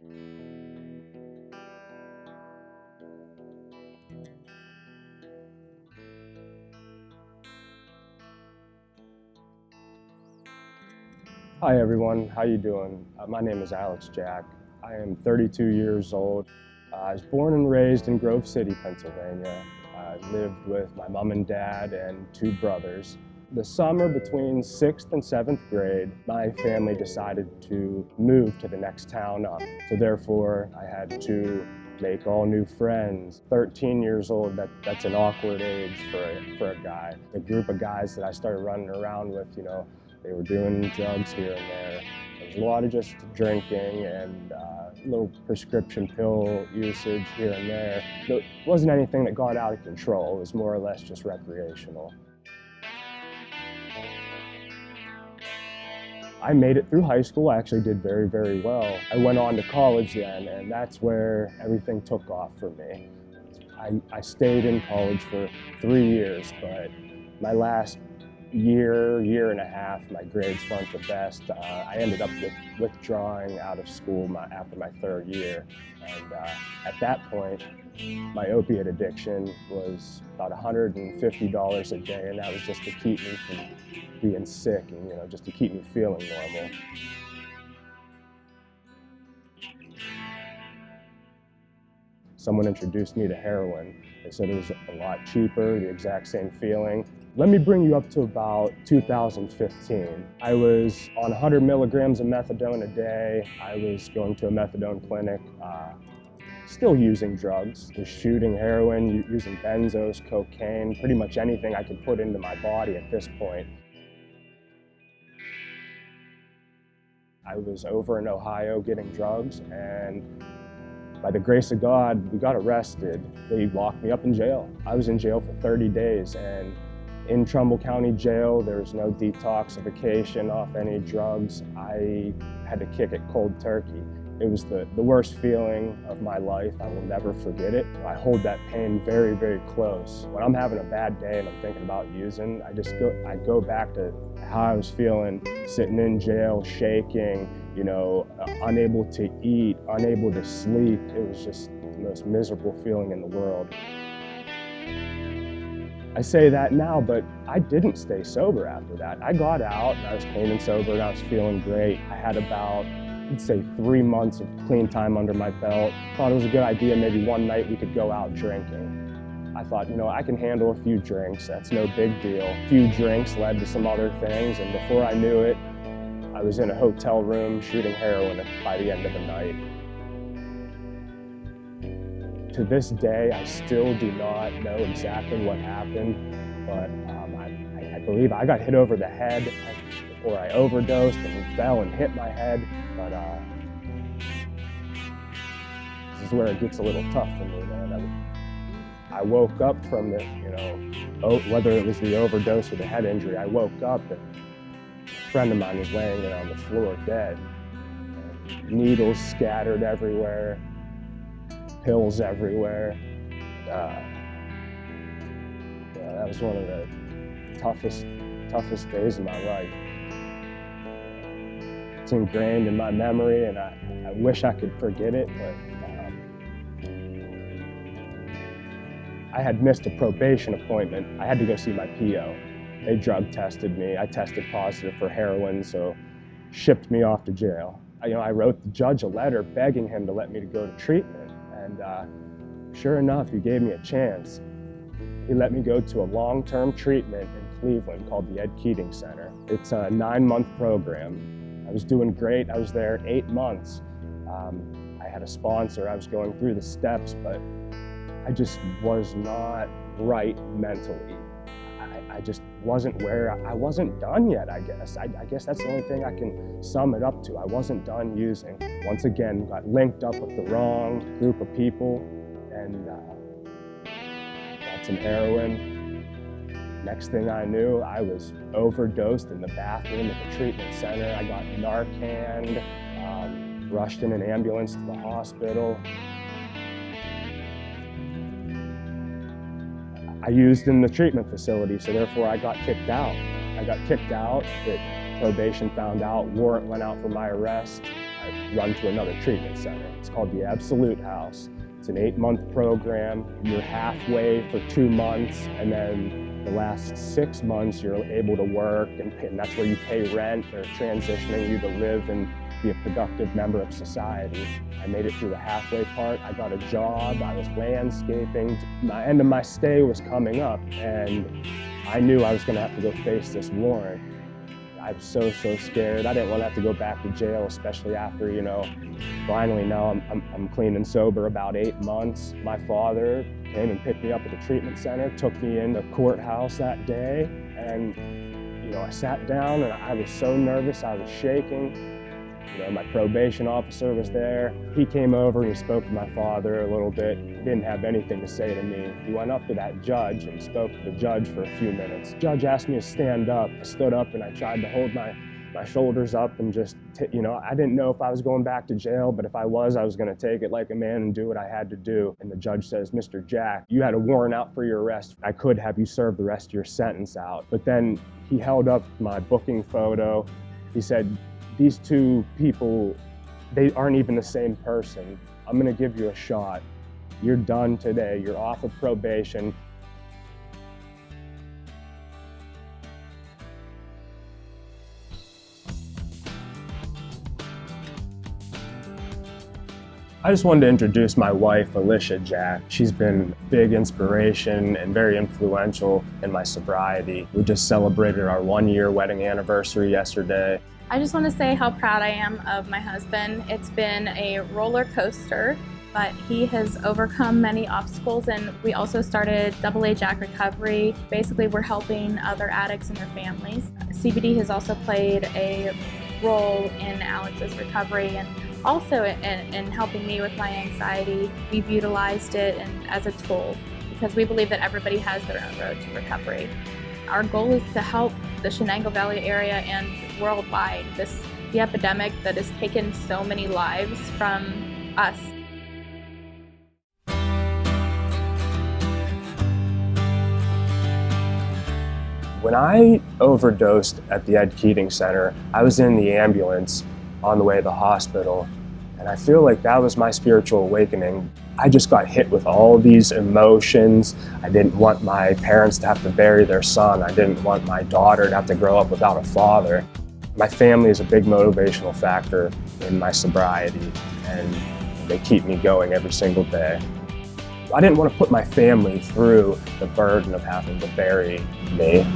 Hi everyone, how you doing? My name is Alex Jack. I am 32 years old. I was born and raised in Grove City, Pennsylvania. I lived with my mom and dad and two brothers. The summer between 6th and 7th grade, my family decided to move to the next town up. So therefore, I had to make all new friends. 13 years old, that's an awkward age for a guy. The group of guys that I started running around with, they were doing drugs here and there. There was a lot of just drinking and little prescription pill usage here and there. It wasn't anything that got out of control. It was more or less just recreational. I made it through high school. I actually did very, very well. I went on to college then, and that's where everything took off for me. I stayed in college for 3 years, but my last year and a half, my grades weren't the best. I ended up withdrawing out of school after my 3rd year. And at that point, my opiate addiction was about $150 a day, and that was just to keep me from being sick and just to keep me feeling normal. Someone introduced me to heroin. They said it was a lot cheaper, the exact same feeling. Let me bring you up to about 2015. I was on 100 milligrams of methadone a day. I was going to a methadone clinic, still using drugs, was shooting heroin, using benzos, cocaine, pretty much anything I could put into my body at this point. I was over in Ohio getting drugs, and by the grace of God, we got arrested. They locked me up in jail. I was in jail for 30 days, and in Trumbull County Jail, there was no detoxification off any drugs. I had to kick it cold turkey. It was the worst feeling of my life. I will never forget it. I hold that pain very, very close. When I'm having a bad day and I'm thinking about using, I go back to how I was feeling sitting in jail, shaking, unable to eat, unable to sleep. It was just the most miserable feeling in the world. I say that now, but I didn't stay sober after that. I got out and I was clean and sober and I was feeling great. I had about, I'd say 3 months of clean time under my belt. Thought it was a good idea, maybe one night we could go out drinking. I thought, I can handle a few drinks, that's no big deal. A few drinks led to some other things, and before I knew it, I was in a hotel room shooting heroin by the end of the night. To this day, I still do not know exactly what happened, but I believe I got hit over the head, or I overdosed and fell and hit my head, but this is where it gets a little tough for me, man. I woke up from the, whether it was the overdose or the head injury, I woke up and a friend of mine was laying there on the floor dead. Needles scattered everywhere, pills everywhere. That was one of the toughest days of my life. It's ingrained in my memory, and I wish I could forget it, but I had missed a probation appointment. I had to go see my PO. They drug tested me. I tested positive for heroin, so shipped me off to jail. I wrote the judge a letter begging him to let me go to treatment, and sure enough, he gave me a chance. He let me go to a long-term treatment in Cleveland called the Ed Keating Center. It's a 9-month program. I was doing great. I was there 8 months. I had a sponsor. I was going through the steps, but I just was not right mentally. I just wasn't I wasn't done yet, I guess. I guess that's the only thing I can sum it up to. I wasn't done using. Once again, got linked up with the wrong group of people and got some heroin. Next thing I knew, I was overdosed in the bathroom at the treatment center. I got Narcaned, rushed in an ambulance to the hospital. I used in the treatment facility, so therefore I got kicked out. The probation found out, warrant went out for my arrest. I run to another treatment center. It's called the Absolute House. It's an 8-month program. You're halfway for 2 months, and then the last 6 months you're able to work, and that's where you pay rent. They're transitioning you to live and be a productive member of society. I made it through the halfway part. I got a job. I was landscaping. The end of my stay was coming up, and I knew I was going to have to go face this warrant. I was so scared. I didn't want to have to go back to jail, especially after, finally now I'm clean and sober about 8 months. My father came and picked me up at the treatment center, took me in the courthouse that day, and I sat down and I was so nervous, I was shaking. My probation officer was there. He came over and he spoke to my father a little bit. He didn't have anything to say to me. He went up to that judge and spoke to the judge for a few minutes. The judge asked me to stand up. I stood up and I tried to hold my shoulders up and just, I didn't know if I was going back to jail, but if I was going to take it like a man and do what I had to do. And the judge says, "Mr. Jack, you had a warrant out for your arrest. I could have you serve the rest of your sentence out." But then he held up my booking photo. He said, "These two people, they aren't even the same person. I'm gonna give you a shot. You're done today. You're off of probation." I just wanted to introduce my wife, Alicia Jack. She's been a big inspiration and very influential in my sobriety. We just celebrated our 1-year wedding anniversary yesterday. I just want to say how proud I am of my husband. It's been a roller coaster, but he has overcome many obstacles, and we also started Double-A Jack Recovery. Basically, we're helping other addicts and their families. CBD has also played a role in Alex's recovery and also in helping me with my anxiety. We've utilized it as a tool because we believe that everybody has their own road to recovery. Our goal is to help the Shenango Valley area and worldwide, the epidemic that has taken so many lives from us. When I overdosed at the Ed Keating Center, I was in the ambulance on the way to the hospital, and I feel like that was my spiritual awakening. I just got hit with all these emotions. I didn't want my parents to have to bury their son. I didn't want my daughter to have to grow up without a father. My family is a big motivational factor in my sobriety, and they keep me going every single day. I didn't want to put my family through the burden of having to bury me.